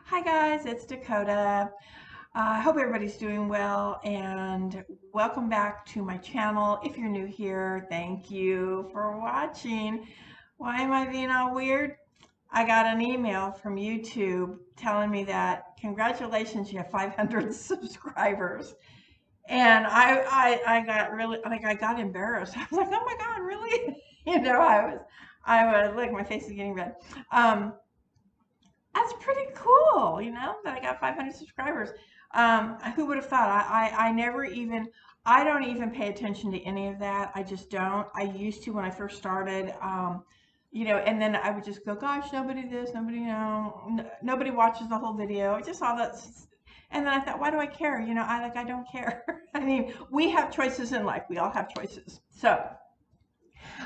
Hi guys, it's Dakota. I hope everybody's doing well and welcome back to my channel. If you're new here, thank you for watching. Why am I being all weird? I got an email from YouTube telling me that congratulations, you have 500 subscribers. And I got really, like, I got embarrassed. I was like, oh my God, really? I was like, my face is getting red. Um, that's pretty cool, that I got 500 subscribers. Who would have thought? I never even, I don't even pay attention to any of that. I just don't. I used to when I first started, and then I would just go, gosh, nobody this, nobody, nobody watches the whole video. Just all that. And then I thought, why do I care? I don't care. I mean, we have choices in life. We all have choices. So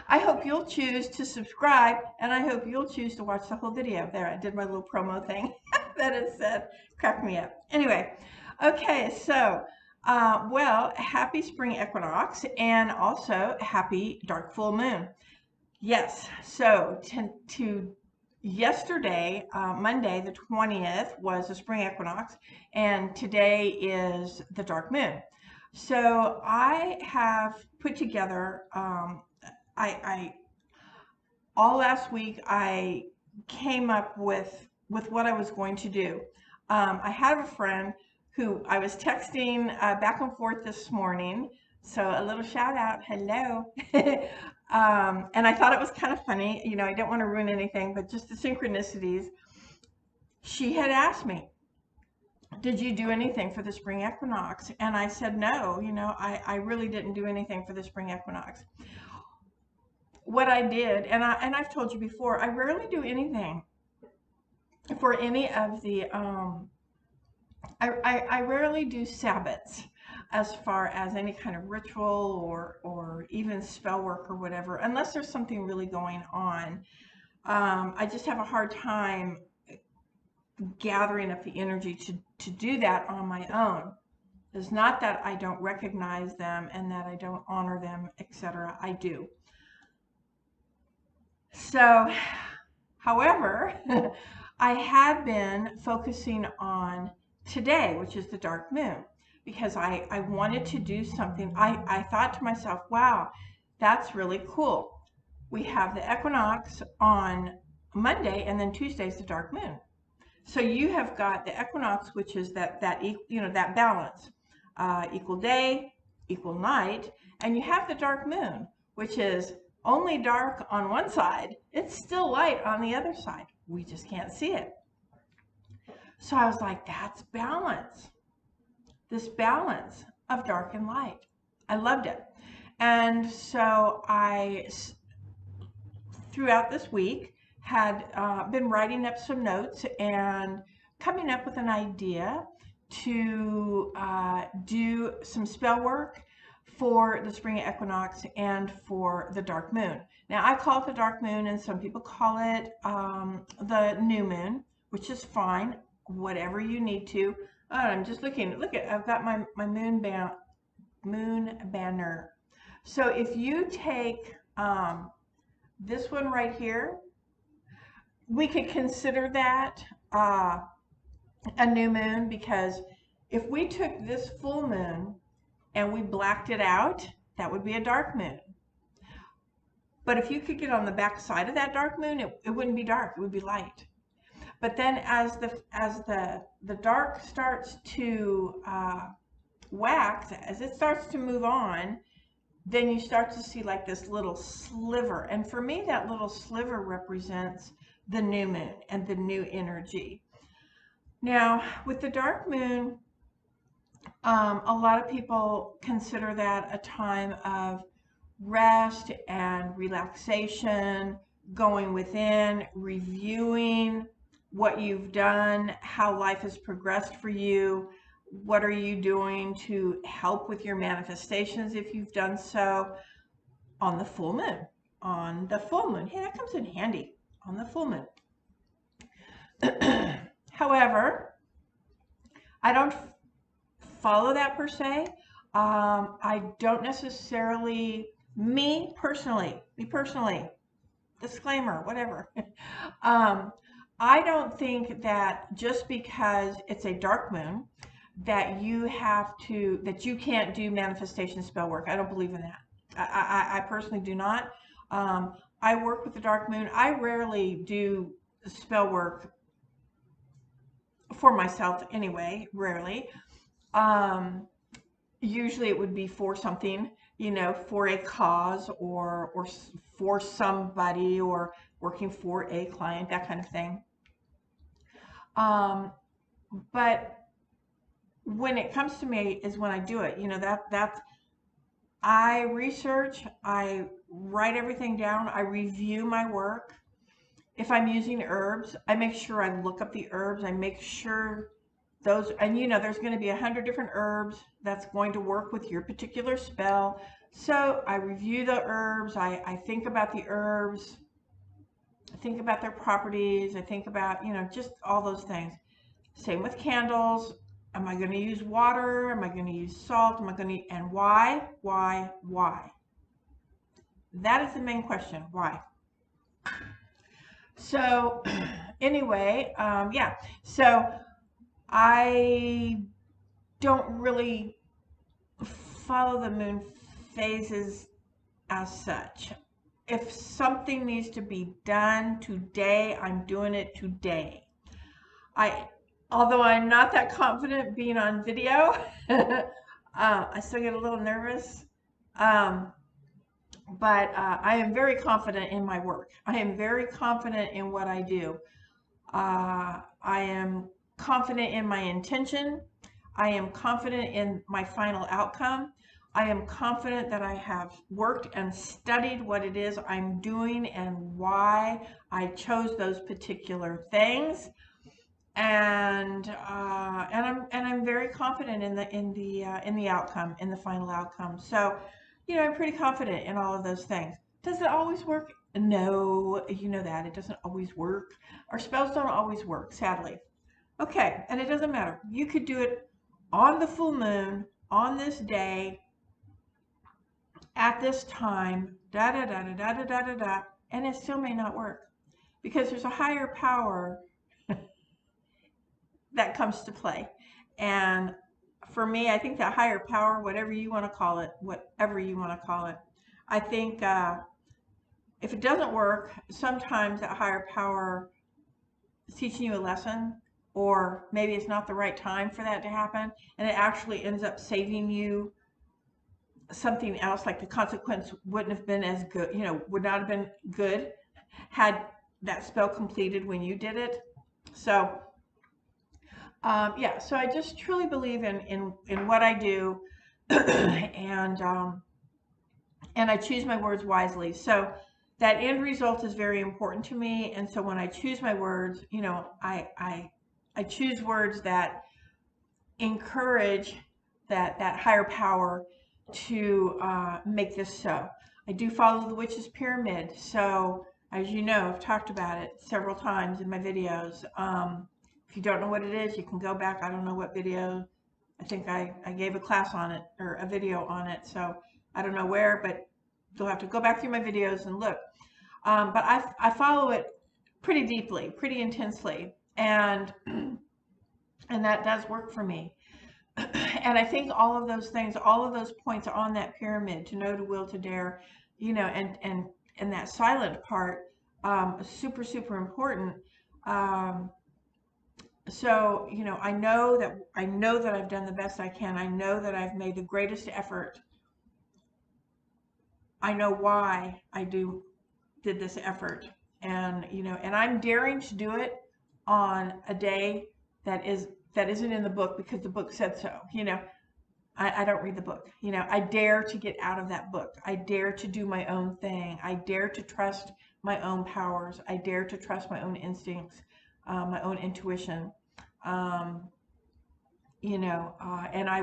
I hope you'll choose to subscribe, and I hope you'll choose to watch the whole video. There, I did my little promo thing that it said, cracked me up. Anyway, okay, so, well, happy spring equinox, and also happy dark full moon. Yes, so to yesterday, Monday, the 20th, was the spring equinox, and today is the dark moon. So I have put together, I all last week I came up with what I was going to do. I have a friend who I was texting back and forth this morning. So a little shout out, hello. And I thought it was kind of funny. I don't want to ruin anything, but just the synchronicities. She had asked me, did you do anything for the spring equinox? And I said, no, I really didn't do anything for the spring equinox. What I did, and I've told you before, I rarely do anything for any of the I rarely do Sabbats as far as any kind of ritual or even spell work or whatever, unless there's something really going on. I just have a hard time gathering up the energy to do that on my own. It's not that I don't recognize them and that I don't honor them, etc. I do. So, however, I had been focusing on today, which is the dark moon, because I wanted to do something. I thought to myself, wow, that's really cool. We have the equinox on Monday, and then Tuesday's the dark moon. So you have got the equinox, which is that balance, equal day, equal night, and you have the dark moon, which is only dark on one side. It's still light on the other side. We just can't see it. So I was like, that's balance. This balance of dark and light. I loved it. And so throughout this week, had been writing up some notes and coming up with an idea to do some spell work for the spring equinox and for the dark moon. Now, I call it the dark moon, and some people call it the new moon, which is fine, whatever you need to. Oh, I'm just looking. Look at, I've got my moon banner. So if you take this one right here, we could consider that a new moon, because if we took this full moon and we blacked it out, that would be a dark moon. But if you could get on the back side of that dark moon, it wouldn't be dark, it would be light. But then as the dark starts to wax, as it starts to move on, then you start to see like this little sliver. And for me, that little sliver represents the new moon and the new energy. Now, with the dark moon, a lot of people consider that a time of rest and relaxation, going within, reviewing what you've done, how life has progressed for you, what are you doing to help with your manifestations if you've done so on the full moon. On the full moon. Hey, that comes in handy on the full moon. However, I don't follow that per se. I don't necessarily, me personally, disclaimer, whatever. I don't think that just because it's a dark moon that you can't do manifestation spell work. I don't believe in that. I personally do not. Um, I work with the dark moon. I rarely do spell work for myself anyway, rarely. Um, Usually it would be for something, for a cause or for somebody or working for a client, that kind of thing. Um, but when it comes to me is when I do it, that's I research, I write everything down, I review my work. If I'm using herbs, I make sure I look up the herbs. I make sure those, and there's going to be 100 different herbs that's going to work with your particular spell. So I review the herbs. I think about the herbs. I think about their properties. I think about, just all those things. Same with candles. Am I going to use water? Am I going to use salt? Am I going to, and why? Why? That is the main question. Why? So anyway, yeah. So I don't really follow the moon phases as such. If something needs to be done today, I'm doing it today. Although I'm not that confident being on video, I still get a little nervous. But I am very confident in my work. I am very confident in what I do. I am confident in my intention. I am confident in my final outcome. I am confident that I have worked and studied what it is I'm doing and why I chose those particular things. And I'm very confident in the outcome, in the final outcome. So, I'm pretty confident in all of those things. Does it always work? No, you know that it doesn't always work. Our spells don't always work, sadly. Okay, and it doesn't matter. You could do it on the full moon, on this day, at this time, da da da da da da da da da, and it still may not work because there's a higher power that comes to play. And for me, I think that higher power, whatever you want to call it, I think if it doesn't work, sometimes that higher power is teaching you a lesson, or maybe it's not the right time for that to happen, and it actually ends up saving you something else, like the consequence wouldn't have been as good, would not have been good had that spell completed when you did it. So yeah, so I just truly believe in what I do, and I choose my words wisely. So that end result is very important to me, and so when I choose my words, I choose words that encourage that higher power to make this so. I do follow the witch's pyramid, so as you know, I've talked about it several times in my videos. If you don't know what it is, you can go back. I don't know what video. I think I gave a class on it or a video on it. So I don't know where, but you'll have to go back through my videos and look. But I follow it pretty deeply, pretty intensely. And that does work for me. And I think all of those things, all of those points on that pyramid, to know, to will, to dare, and that silent part, super, super important. So, I know that I've done the best I can. I know that I've made the greatest effort. I know why I did this effort, and and I'm daring to do it on a day that isn't in the book because the book said so. I don't read the book. I dare to get out of that book. I dare to do my own thing. I dare to trust my own powers. I dare to trust my own instincts, my own intuition. And I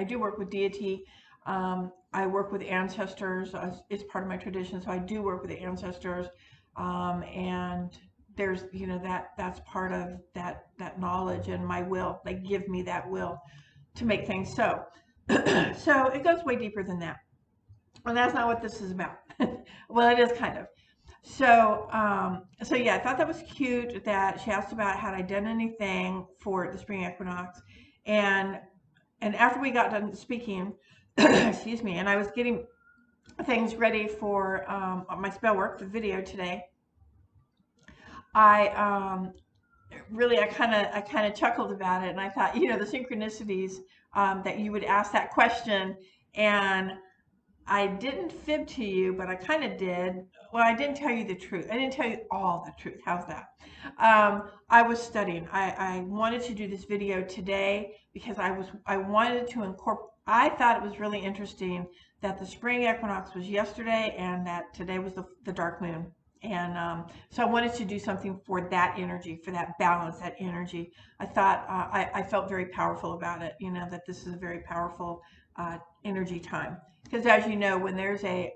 do work with deity. I work with ancestors. It's part of my tradition, so I do work with the ancestors. And there's, that's part of that knowledge and my will. They give me that will to make things so. So it goes way deeper than that. Well, that's not what this is about. Well, it is kind of. So yeah, I thought that was cute that she asked about had I done anything for the spring equinox, and after we got done speaking, excuse me, and I was getting things ready for my spell work, the video today, I really I kind of chuckled about it, and I thought, the synchronicities, that you would ask that question, and I didn't fib to you, but I kind of did. Well, I didn't tell you the truth. I didn't tell you all the truth. How's that? I was studying. I wanted to do this video today because I wanted to incorporate. I thought it was really interesting that the spring equinox was yesterday and that today was the dark moon. And so I wanted to do something for that energy, for that balance, that energy. I thought I felt very powerful about it. That this is a very powerful energy time. Because as you know, when there's it's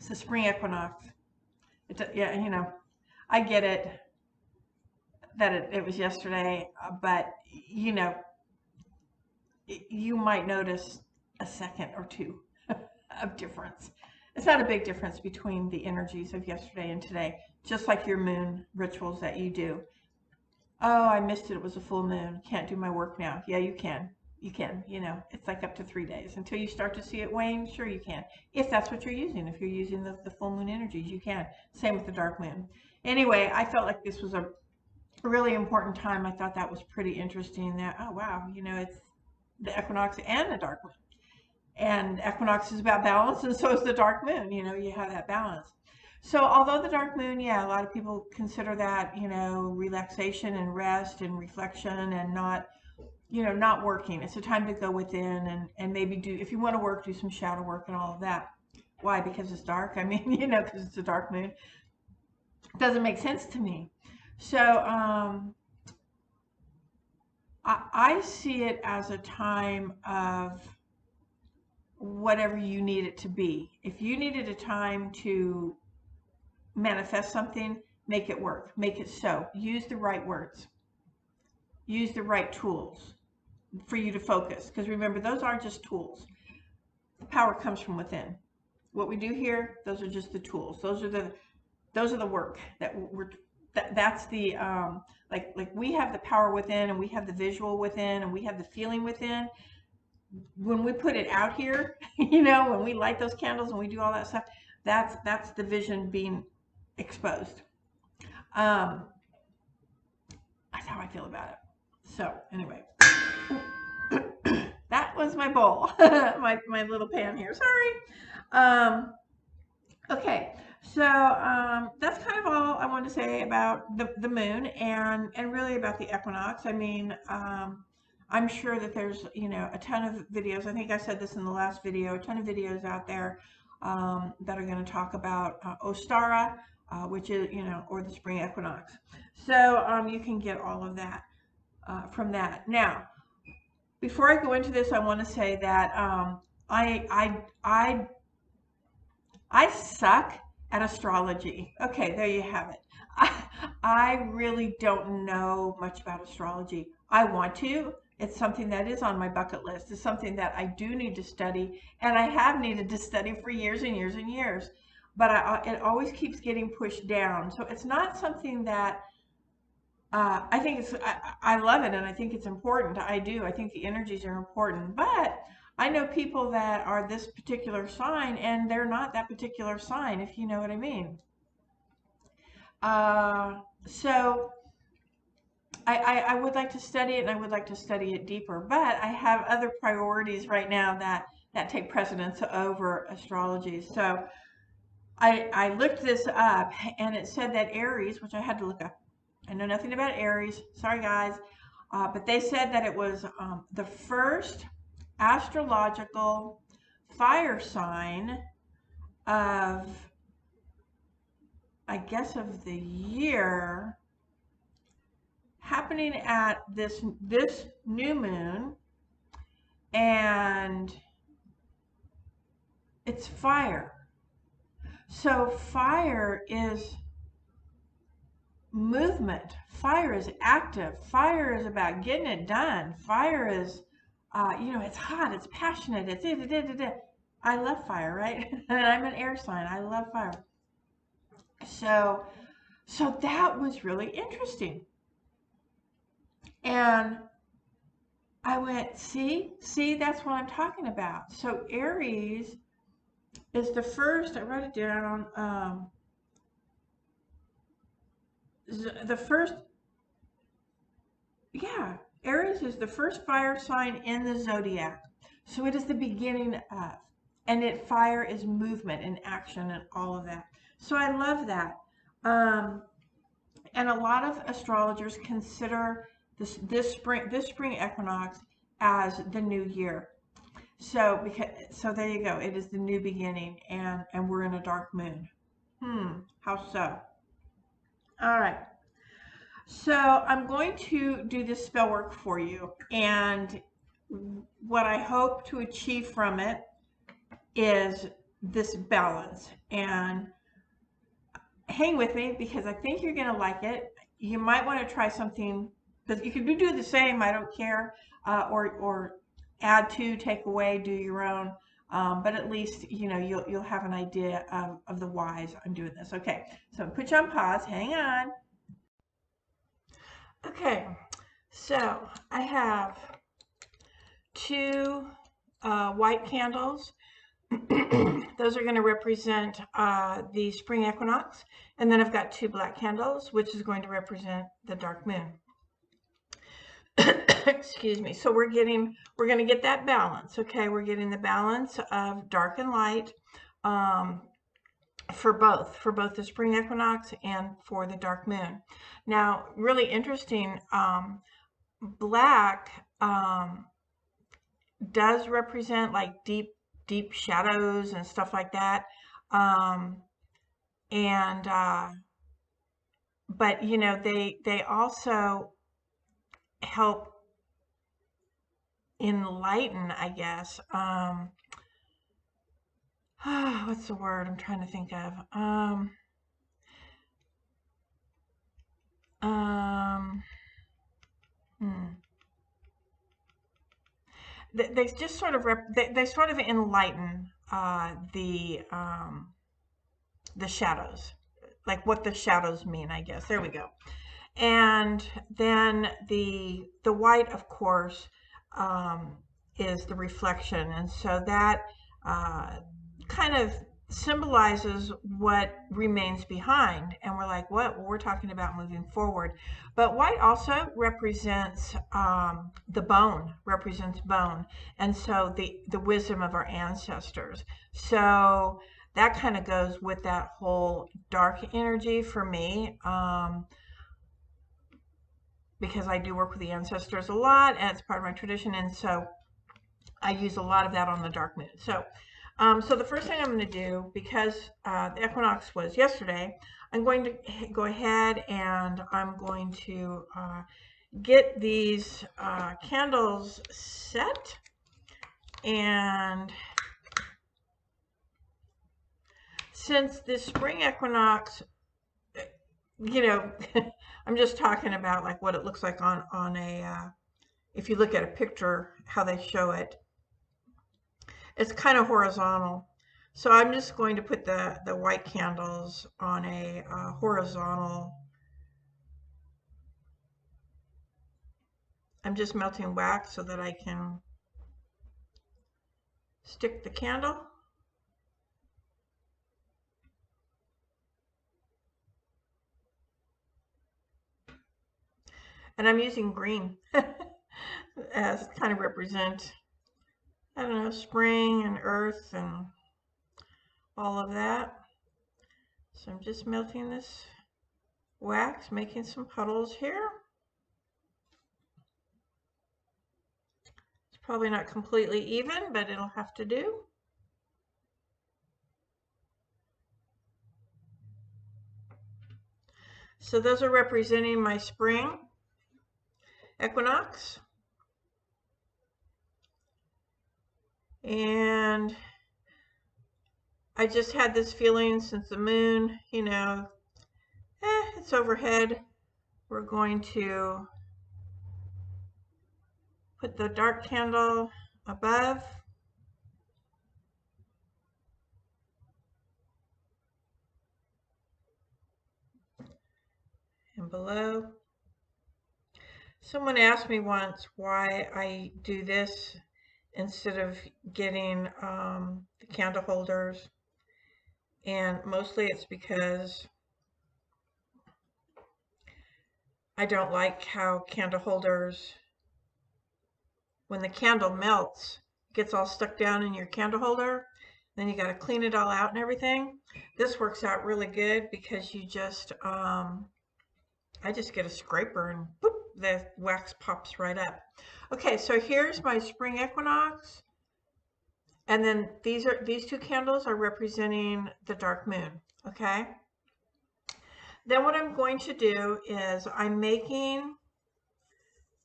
a spring equinox, yeah, I get it that it was yesterday, but you might notice a second or two of difference. It's not a big difference between the energies of yesterday and today, just like your moon rituals that you do. Oh, I missed it. It was a full moon. Can't do my work now. Yeah, you can. You can. It's like up to 3 days until you start to see it wane. Sure, you can. If that's what you're using. If you're using the full moon energies, you can. Same with the dark moon. Anyway, I felt like this was a really important time. I thought that was pretty interesting that, oh, wow, it's the equinox and the dark moon. And equinox is about balance, and so is the dark moon. You have that balance. So although the dark moon, yeah, a lot of people consider that, relaxation and rest and reflection and not working. It's a time to go within and maybe if you want to work, do some shadow work and all of that. Why? Because it's dark? I mean, because it's a dark moon. It doesn't make sense to me. So I see it as a time of whatever you need it to be. If you needed a time to manifest something, make it work, make it so. Use the right words, use the right tools for you to focus. Because remember, those are just tools. The power comes from within. What we do here, those are just the tools. Those are the work that that's the like we have the power within, and we have the visual within, and we have the feeling within. When we put it out here, when we light those candles and we do all that stuff, that's the vision being exposed. That's how I feel about it. So anyway, that was my bowl, my little pan here. Sorry. Okay, so that's kind of all I want to say about the moon and really about the equinox. I mean, I'm sure that there's a ton of videos. I think I said this in the last video. A ton of videos out there that are going to talk about Ostara, which is or the spring equinox. So you can get all of that from that. Now, before I go into this, I want to say that I suck at astrology. Okay, there you have it. I really don't know much about astrology. I want to. It's something that is on my bucket list. It's something that I do need to study, and I have needed to study for years and years and years. But it always keeps getting pushed down. So it's not something that I think I love it, and I think it's important. I do. I think the energies are important. But I know people that are this particular sign, and they're not that particular sign, if you know what I mean. So I would like to study it, and I would like to study it deeper, but I have other priorities right now that take precedence over astrology. So I looked this up, and it said that Aries, which I had to look up. I know nothing about Aries. Sorry, guys. But they said that it was the first astrological fire sign of, I guess, of the year, happening at this new moon, and it's fire. So fire is movement. Fire is active. Fire is about getting it done. Fire is, it's hot. It's passionate. It's I love fire, right? And I'm an air sign. I love fire. So, so that was really interesting. And I went, see, that's what I'm talking about. So Aries is the first, I wrote it down, the first, yeah, Aries is the first fire sign in the zodiac. So it is the beginning of, and fire is movement and action and all of that. So I love that. Um, and a lot of astrologers consider this spring equinox as the new year. So there you go. It is the new beginning, and we're in a dark moon. How so? All right. So I'm going to do this spell work for you, and what I hope to achieve from it is this balance. And hang with me because I think you're going to like it. You might want to try something, but you can do the same. I don't care, or add to, take away, do your own. But at least you'll have an idea of the whys I'm doing this. Okay, so put you on pause. Hang on. Okay, so I have two white candles. Those are going to represent the spring equinox. And then I've got two black candles, which is going to represent the dark moon. Excuse me. So we're going to get that balance. Okay, we're getting the balance of dark and light for both the spring equinox and for the dark moon. Now, really interesting, black does represent like deep shadows and stuff like that. But they also help enlighten, I guess. What's the word I'm trying to think of? They just sort of they sort of enlighten the shadows, like what the shadows mean, I guess. There we go. And then the white, of course, is the reflection, and so that kind of symbolizes what remains behind. And we're like, what? Well, we're talking about moving forward. But white also represents the bone, represents bone, and so the wisdom of our ancestors. So that kind of goes with that whole dark energy for me. Because I do work with the ancestors a lot, and it's part of my tradition, and so I use a lot of that on the dark moon. So, so the first thing I'm going to do, because the equinox was yesterday, I'm going to go ahead and I'm going to get these candles set, and since the spring equinox, I'm just talking about like what it looks like on a, if you look at a picture, how they show it, it's kind of horizontal. So I'm just going to put the white candles on a horizontal. I'm just melting wax so that I can stick the candle. And I'm using green as kind of represent, I don't know, spring and earth and all of that. So I'm just melting this wax, making some puddles here. It's probably not completely even, but it'll have to do. So those are representing my spring equinox. And I just had this feeling since the moon, it's overhead. We're going to put the dark candle above. below. Someone asked me once why I do this instead of getting the candle holders, and mostly it's because I don't like how candle holders, when the candle melts, it gets all stuck down in your candle holder. Then you got to clean it all out and everything. This works out really good because you just, I just get a scraper and boop, the wax pops right up. Okay, so here's my spring equinox. And then these two candles are representing the dark moon, okay? Then what I'm going to do is I'm making,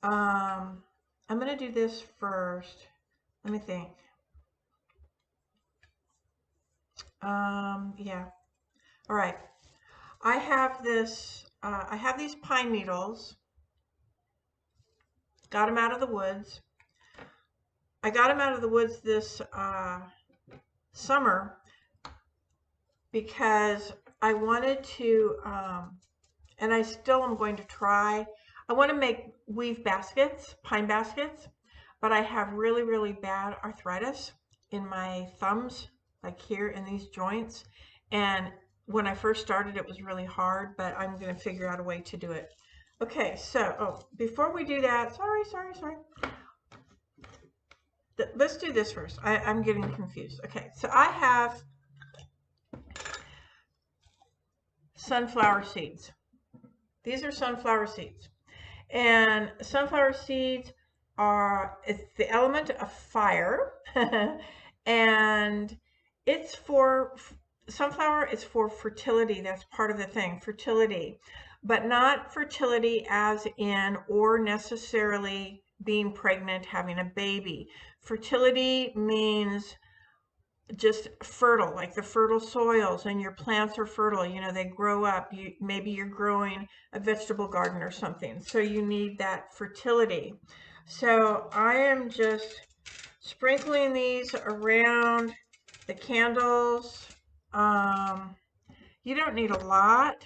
I'm going to do this first. Let me think. Yeah. All right. I have this, I have these pine needles. Got them out of the woods. I got them out of the woods this summer because I wanted to, and I still am going to try, I want to make weave baskets, pine baskets, but I have really, really bad arthritis in my thumbs, like here in these joints. And when I first started, it was really hard, but I'm going to figure out a way to do it. Okay, so, before we do that, sorry. Let's do this first. I'm getting confused. Okay, so I have sunflower seeds. These are sunflower seeds. And sunflower seeds are, it's the element of fire. And it's for, sunflower is for fertility. That's part of the thing, fertility. But not fertility as in, or necessarily being pregnant, having a baby. Fertility means just fertile, like the fertile soils, and your plants are fertile, you know, they grow up. Maybe you're growing a vegetable garden or something, so you need that fertility. So I am just sprinkling these around the candles. You don't need a lot.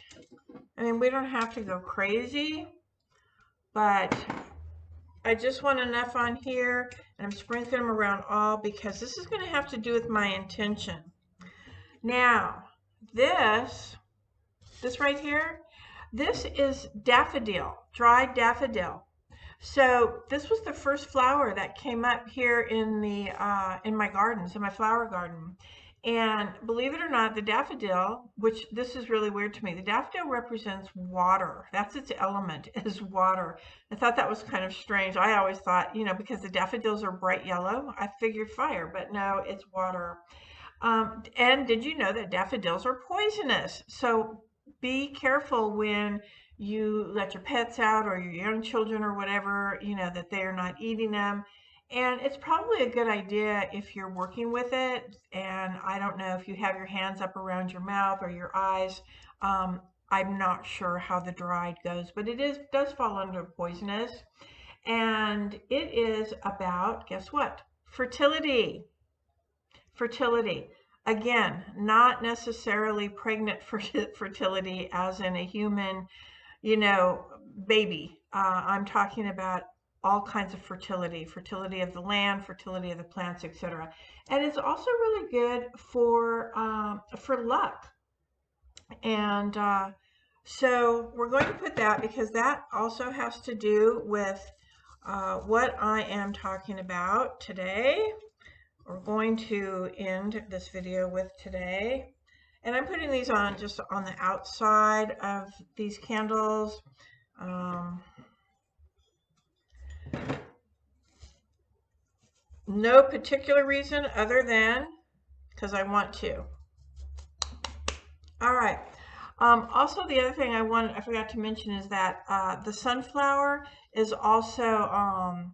I mean, we don't have to go crazy, but I just want enough on here, and I'm sprinkling them around all because this is going to have to do with my intention. Now, this right here, this is daffodil, dried daffodil. So this was the first flower that came up here in the in my gardens, in my flower garden. And believe it or not, the daffodil, which this is really weird to me, the daffodil represents water. That's its element, is water. I thought that was kind of strange. I always thought, you know, because the daffodils are bright yellow, I figured fire, but no, it's water. And did you know that daffodils are poisonous? So be careful when you let your pets out or your young children or whatever, you know, that they're not eating them. And it's probably a good idea if you're working with it. And I don't know if you have your hands up around your mouth or your eyes. I'm not sure how the dried goes, but it does fall under poisonous. And it is about, guess what? Fertility. Fertility. Again, not necessarily pregnant fertility as in a human, you know, baby. I'm talking about all kinds of fertility, fertility of the land, fertility of the plants, etc. And it's also really good for luck. And so we're going to put that because that also has to do with what I am talking about today. We're going to end this video with today. And I'm putting these on just on the outside of these candles. No particular reason other than because I want to. All right. Also, the other thing I forgot to mention is that the sunflower is also,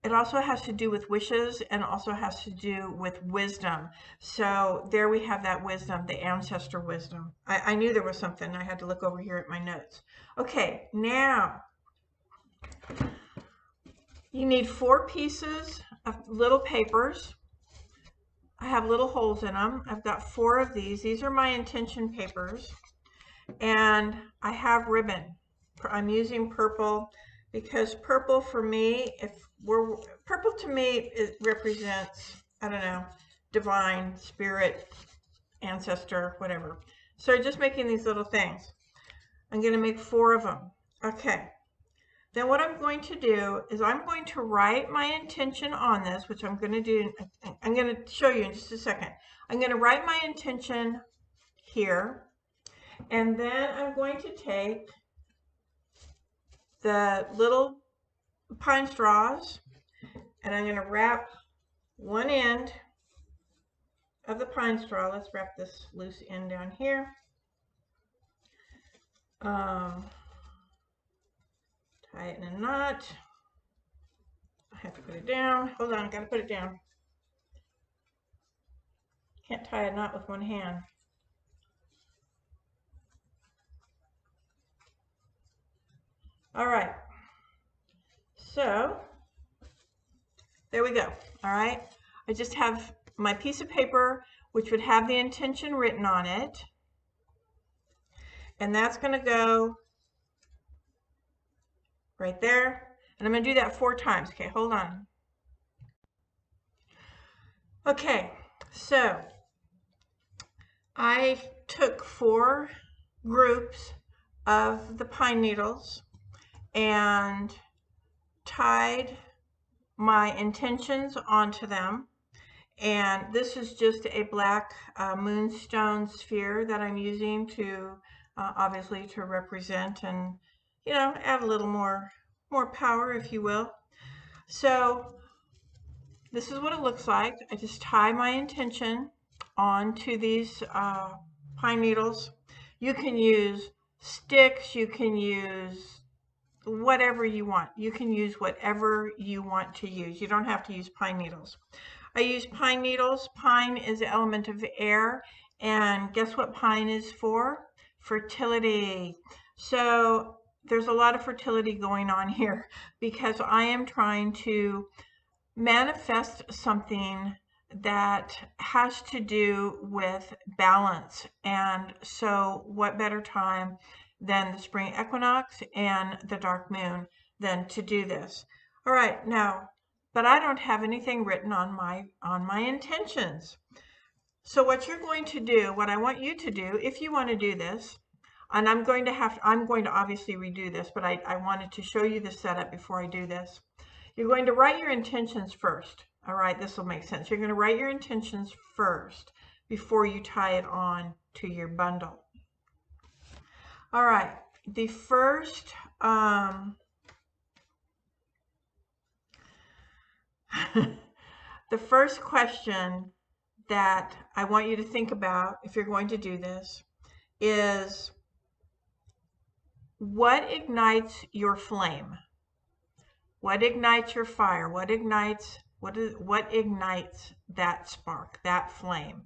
it also has to do with wishes and also has to do with wisdom. So there we have that wisdom, the ancestor wisdom. I knew there was something. I had to look over here at my notes. Okay, now you need 4 pieces of little papers. I have little holes in them. I've got 4 of these. These are my intention papers. and I have ribbon. I'm using purple because purple for me, purple to me, it represents, I don't know, divine, spirit, ancestor, whatever. So just making these little things. I'm going to make 4 of them. Okay. Then what I'm going to do is I'm going to write my intention on this, which I'm going to do. I'm going to show you in just a second. I'm going to write my intention here. And then I'm going to take the little pine straws and I'm going to wrap one end of the pine straw. Let's wrap this loose end down here. Tie it in a knot. I have to put it down. Hold on, gotta put it down. Can't tie a knot with one hand. All right. So there we go. All right. I just have my piece of paper, which would have the intention written on it. And that's going to go right there. And I'm going to do that 4 times. Okay, hold on. Okay, so I took 4 groups of the pine needles and tied my intentions onto them. And this is just a black moonstone sphere that I'm using to obviously to represent and, you know, add a little more power, if you will. So this is what it looks like. I just tie my intention onto these pine needles. You can use sticks, you can use whatever you want. You can use whatever you want to use. You don't have to use pine needles. I use pine needles. Pine is an element of air, and guess what pine is for? Fertility. So there's a lot of fertility going on here because I am trying to manifest something that has to do with balance. And so what better time than the spring equinox and the dark moon than to do this? All right, now, but I don't have anything written on my intentions. So what you're going to do, what I want you to do, if you want to do this, and I'm going to obviously redo this, but I wanted to show you the setup before I do this. You're going to write your intentions first. All right, this will make sense. You're going to write your intentions first before you tie it on to your bundle. All right, the first the first question that I want you to think about if you're going to do this is, what ignites your flame? What ignites your fire? What ignites that spark, that flame?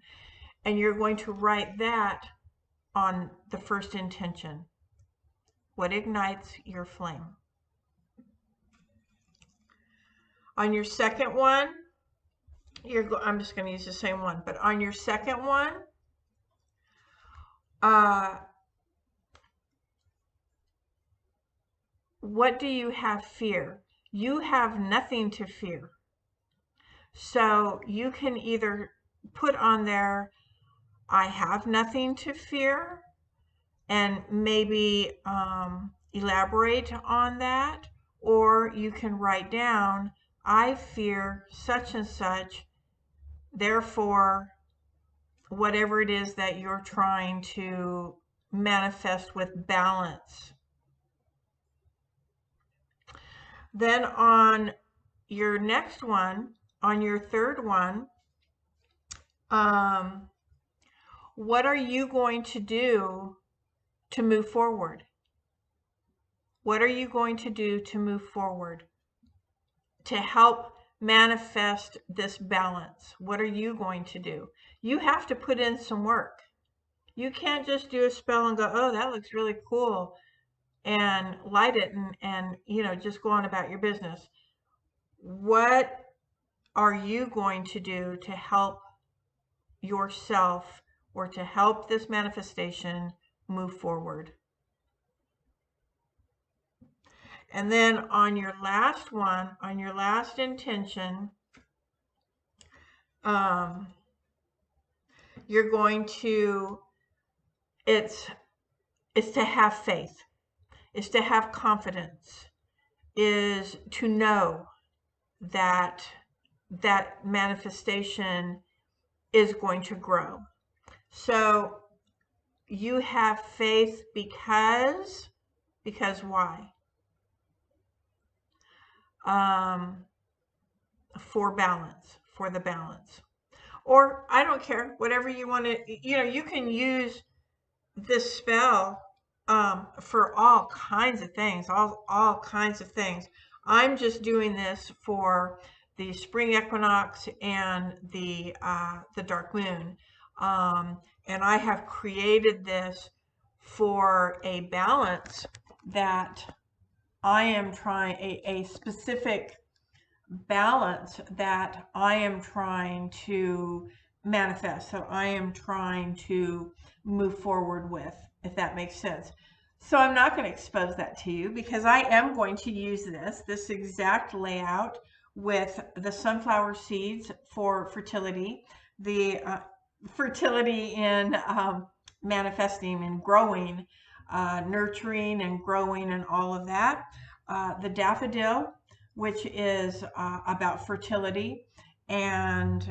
And you're going to write that on the first intention. What ignites your flame? On your second one, I'm just going to use the same one, but on your second one, what do you have fear? You have nothing to fear. So you can either put on there, I have nothing to fear, and maybe elaborate on that, or you can write down, I fear such and such, therefore whatever it is that you're trying to manifest with balance. Then on your next one, on your third one, what are you going to do to move forward? What are you going to do to move forward? To help manifest this balance? What are you going to do? You have to put in some work. You can't just do a spell and go, oh, that looks really cool, and light it and you know, just go on about your business. What are you going to do to help yourself or to help this manifestation move forward. And then on your last one, on your last intention, you're going to, it's to have faith, is to have confidence, is to know that that manifestation is going to grow. So you have faith because why? For balance, for the balance. Or I don't care, whatever you want to, you can use this spell for all kinds of things, all kinds of things. I'm just doing this for the spring equinox and the dark moon. And I have created this for a balance that I am trying, a specific balance that I am trying to manifest. So I am trying to move forward with, if that makes sense. So I'm not going to expose that to you because I am going to use this exact layout with the sunflower seeds for fertility, the fertility in manifesting and growing, nurturing and growing and all of that. The daffodil, which is about fertility, and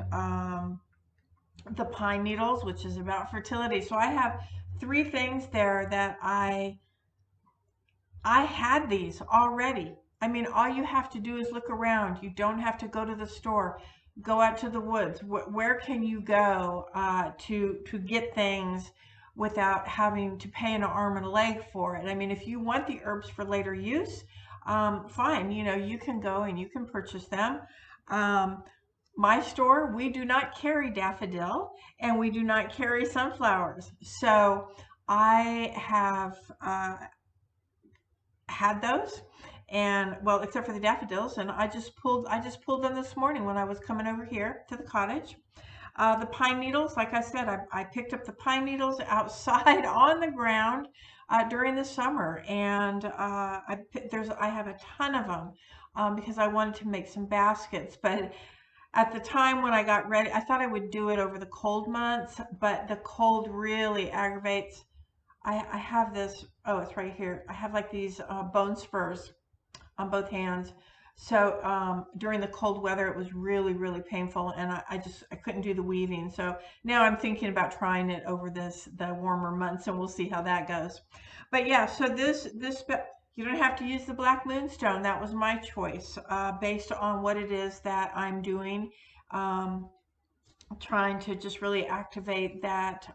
the pine needles, which is about fertility. So I have 3 things there that I had these already. I mean, all you have to do is look around. You don't have to go to the store. Go out to the woods. Where can you go to get things without having to pay an arm and a leg for it? I mean, if you want the herbs for later use, fine. You can go and you can purchase them. My store, we do not carry daffodil and we do not carry sunflowers. So I have had those, and well, except for the daffodils, and I just pulled them this morning when I was coming over here to the cottage. The pine needles, like I said, I picked up the pine needles outside on the ground during the summer, and I have a ton of them because I wanted to make some baskets. But at the time when I got ready, I thought I would do it over the cold months, but the cold really aggravates. I have this, oh, it's right here. I have like these bone spurs on both hands. So during the cold weather, it was really, really painful, and I couldn't do the weaving. So now I'm thinking about trying it over the warmer months, and we'll see how that goes. But yeah, so you don't have to use the black moonstone. That was my choice based on what it is that I'm doing. Trying to just really activate that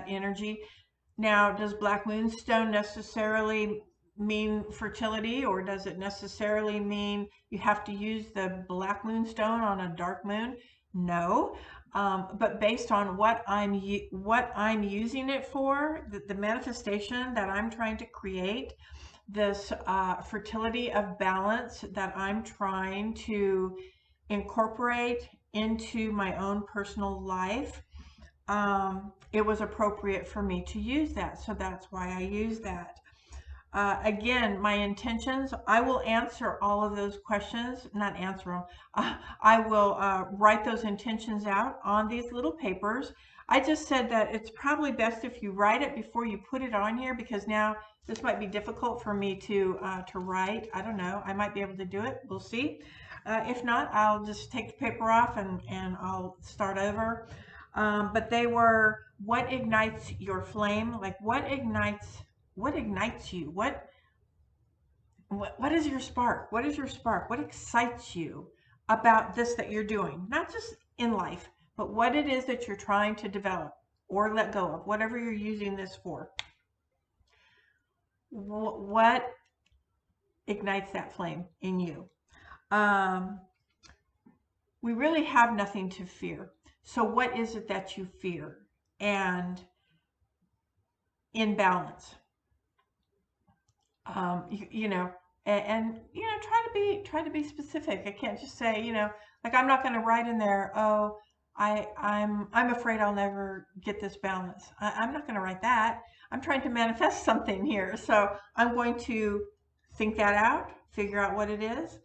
energy. Now, does black moonstone necessarily mean fertility, or does it necessarily mean you have to use the black moonstone on a dark moon? No, but based on what I'm using it for, the manifestation that I'm trying to create, this fertility of balance that I'm trying to incorporate into my own personal life, it was appropriate for me to use that. So that's why I use that. Again, my intentions, I will answer all of those questions, not answer them. I will write those intentions out on these little papers. I just said that it's probably best if you write it before you put it on here, because now this might be difficult for me to write. I don't know. I might be able to do it. We'll see. If not, I'll just take the paper off and I'll start over. But they were, what ignites your flame? Like what ignites you? What is your spark? What is your spark? What excites you about this that you're doing? Not just in life, but what it is that you're trying to develop or let go of, whatever you're using this for. What ignites that flame in you? We really have nothing to fear. So what is it that you fear? And in balance. You know, and you know, try to be specific. I can't just say, you know, like I'm not going to write in there, oh, I'm afraid I'll never get this balance. I'm not going to write that. I'm trying to manifest something here. So I'm going to think that out, figure out what it is.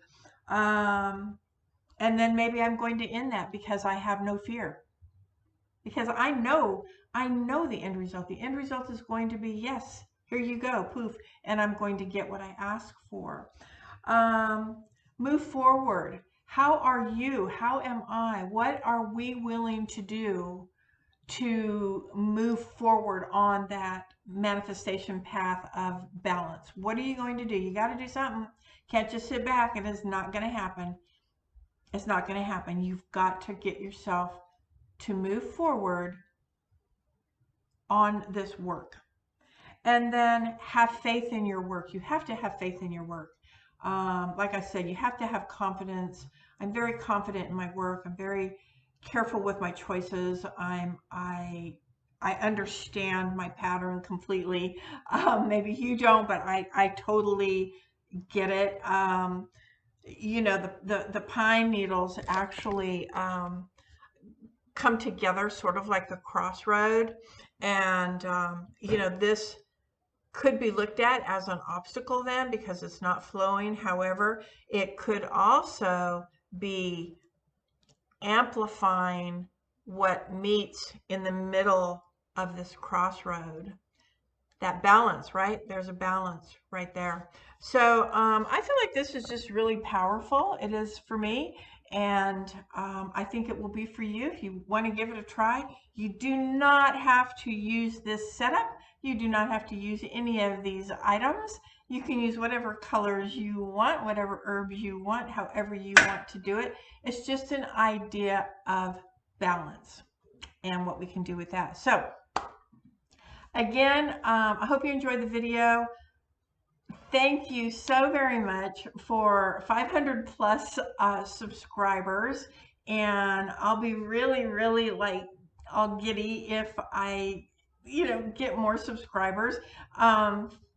And then maybe I'm going to end that because I have no fear. Because I know the end result. The end result is going to be yes, here you go, poof, and I'm going to get what I ask for. Um, Move forward. How are you? How am I? What are we willing to do to move forward on that manifestation path of balance? What are you going to do? You got to do something. Can't just sit back. It is not going to happen. It's not going to happen. You've got to get yourself to move forward on this work. And then have faith in your work. You have to have faith in your work. Like I said, you have to have confidence. I'm very confident in my work. I'm very careful with my choices. I understand my pattern completely. Maybe you don't, but I totally get it. You know, the pine needles actually come together sort of like a crossroad. And, you know, this could be looked at as an obstacle then because it's not flowing. However, it could also be amplifying what meets in the middle of this crossroad. That balance, right? There's a balance right there. So I feel like this is just really powerful. It is for me. And I think it will be for you if you want to give it a try. You do not have to use this setup. You do not have to use any of these items. You can use whatever colors you want, whatever herbs you want, however you want to do it. It's just an idea of balance and what we can do with that. So again, I hope you enjoyed the video. Thank you so very much for 500 plus subscribers. And I'll be really, really like all giddy if I, you know, get more subscribers.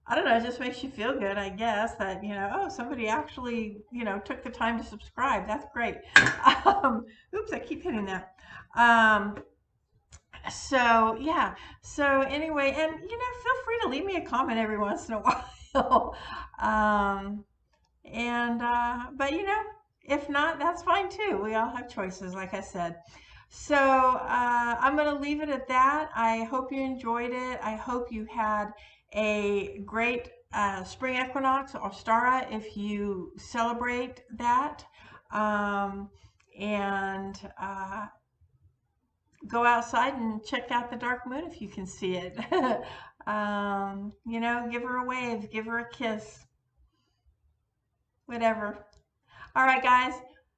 I don't know, it just makes you feel good, I guess, that, you know, oh, somebody actually, you know, took the time to subscribe. That's great. Oops, I keep hitting that. So yeah, so anyway, and you know, feel free to leave me a comment every once in a while. um and but you know, if not, that's fine too. We all have choices, like I said. So I'm gonna leave it at that. I hope you enjoyed it. I hope you had a great spring equinox or Stara if you celebrate that. And Go outside and check out the dark moon if you can see it. You know, give her a wave, give her a kiss, whatever. All right, guys,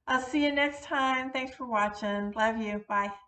I'll see you next time. Thanks for watching. Love you. Bye.